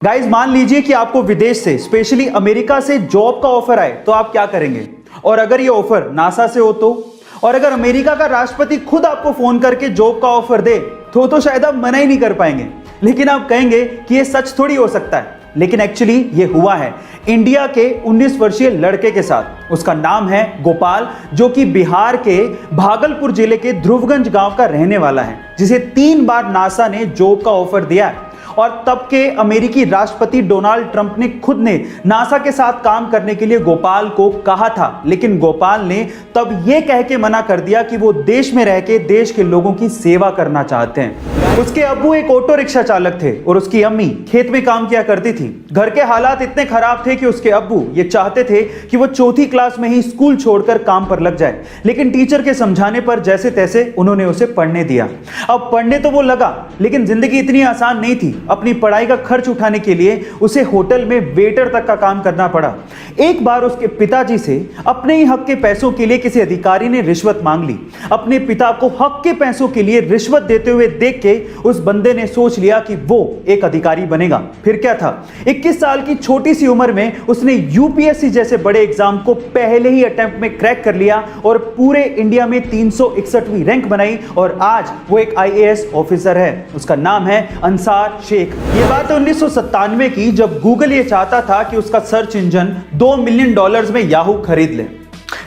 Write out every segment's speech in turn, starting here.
Guys मान लीजिए कि आपको विदेश से स्पेशली अमेरिका से जॉब का ऑफर आए तो आप क्या करेंगे? और अगर ये ऑफर नासा से हो तो? और अगर अमेरिका का राष्ट्रपति खुद आपको फोन करके जॉब का ऑफर दे तो शायद आप मना ही नहीं कर पाएंगे। लेकिन आप कहेंगे कि ये सच थोड़ी हो सकता है, लेकिन एक्चुअली ये हुआ है इंडिया के 19 वर्षीय लड़के के साथ। उसका नाम है गोपाल, जो कि बिहार के भागलपुर जिले के ध्रुवगंज गांव का रहने वाला है, जिसे 3 बार नासा ने जॉब का ऑफर दिया है। और तब के अमेरिकी राष्ट्रपति डोनाल्ड ट्रंप ने खुद ने नासा के साथ काम करने के लिए गोपाल को कहा था, लेकिन गोपाल ने तब यह कह के मना कर दिया कि वो देश में रह के देश के लोगों की सेवा करना चाहते हैं। उसके अब्बू एक ऑटो रिक्शा चालक थे और उसकी अम्मी खेत में काम किया करती थी। घर के हालात इतने खराब थे कि उसके अब्बू ये चाहते थे कि वो 4th क्लास में ही स्कूल छोड़कर काम पर लग जाए, लेकिन टीचर के समझाने पर जैसे तैसे उन्होंने उसे पढ़ने दिया। अब पढ़ने तो वो लगा, लेकिन जिंदगी इतनी आसान नहीं थी। अपनी पढ़ाई का खर्च उठाने के लिए उसे होटल में वेटर तक का काम करना पड़ा। एक बार उसके पिताजी से अपने ही हक के पैसों के लिए किसी अधिकारी ने रिश्वत मांग ली। अपने पिता को हक के पैसों के लिए रिश्वत देते हुए देख के उस बंदे ने सोच लिया कि वो एक अधिकारी बनेगा। फिर क्या था, 21 साल की छोटी सी उम्र में उसने यूपीएससी जैसे बड़े एग्जाम को पहले ही अटेम्प्ट में क्रैक कर लिया और पूरे इंडिया में 361वीं रैंक बनाई और आज वो एक आईएएस ऑफिसर है। उसका नाम है अंसार शेख। ये बात है 1997 की, जब गूगल ये चाहता था कि उसका सर्च इंजन $2 मिलियन में याहू खरीद ले।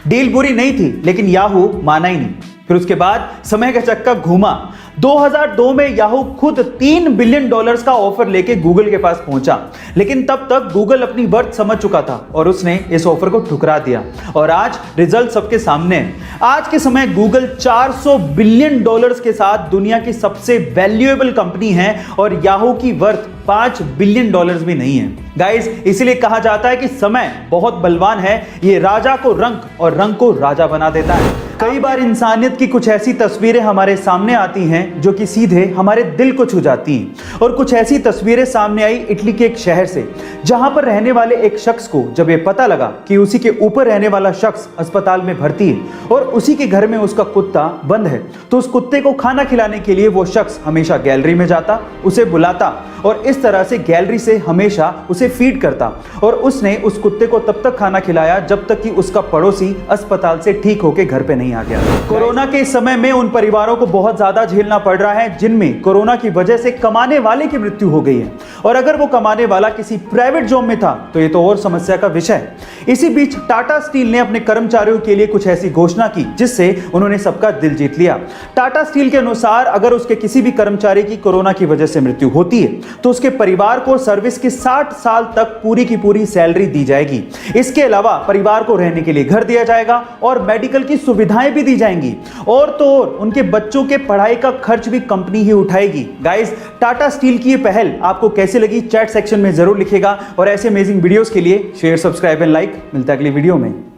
डील बुरी नहीं थी, लेकिन याहू माना ही नहीं। फिर उसके बाद समय का चक्का घूमा। 2002 में याहू खुद $3 बिलियन का ऑफर लेके गूगल के पास पहुंचा, लेकिन तब तक गूगल अपनी वर्थ समझ चुका था और उसने इस ऑफर को ठुकरा दिया। और आज रिजल्ट सबके सामने है। आज के समय गूगल $400 बिलियन के साथ दुनिया की सबसे वैल्यूएबल कंपनी है और याहू की वर्थ $5 बिलियन भी नहीं है। गाइस, इसीलिए कहा जाता है कि समय बहुत बलवान है, ये राजा को रंक और रंक को राजा बना देता है। कई बार इंसानियत की कुछ ऐसी तस्वीरें हमारे सामने आती हैं जो कि सीधे हमारे दिल को छू जाती हैं। और कुछ ऐसी तस्वीरें सामने आई इटली के एक शहर से, जहां पर रहने वाले एक शख्स को जब ये पता लगा कि उसी के ऊपर रहने वाला शख्स अस्पताल में भर्ती है और उसी के घर में उसका कुत्ता बंद है, तो उस कुत्ते को खाना खिलाने के लिए वो शख्स हमेशा गैलरी में जाता, उसे बुलाता और इस तरह से गैलरी से हमेशा उसे फीड करता। और उसने उस कुत्ते को तब तक खाना खिलाया जब तक कि उसका पड़ोसी अस्पताल से ठीक होकर घर पे नहीं आ गया। कोरोना के समय में उन परिवारों को बहुत ज्यादा झेलना पड़ रहा है जिनमें कोरोना की वजह से कमाने वाले की मृत्यु हो गई है, और अगर वो कमाने वाला किसी प्राइवेट जॉब में था तो ये तो और समस्या का विषय है। इसी बीच टाटा स्टील ने अपने कर्मचारियों के लिए कुछ ऐसी घोषणा की जिससे उन्होंने सबका दिल जीत लिया। टाटा स्टील के अनुसार अगर उसके किसी भी कर्मचारी की कोरोना की वजह से मृत्यु होती है तो उसके परिवार को सर्विस के 60 साल तक पूरी की पूरी सैलरी दी जाएगी। इसके अलावा परिवार को रहने के लिए घर दिया जाएगा और मेडिकल की सुविधाएं भी दी जाएंगी, और तो और उनके बच्चों के पढ़ाई का खर्च भी कंपनी ही उठाएगी। गाइस, टाटा स्टील की ये पहल आपको कैसे लगी चैट सेक्शन में जरूर लिखेगा, और ऐसे अमेजिंग वीडियोस के लिए शेयर, सब्सक्राइब एंड लाइक। मिलता है अगली वीडियो में।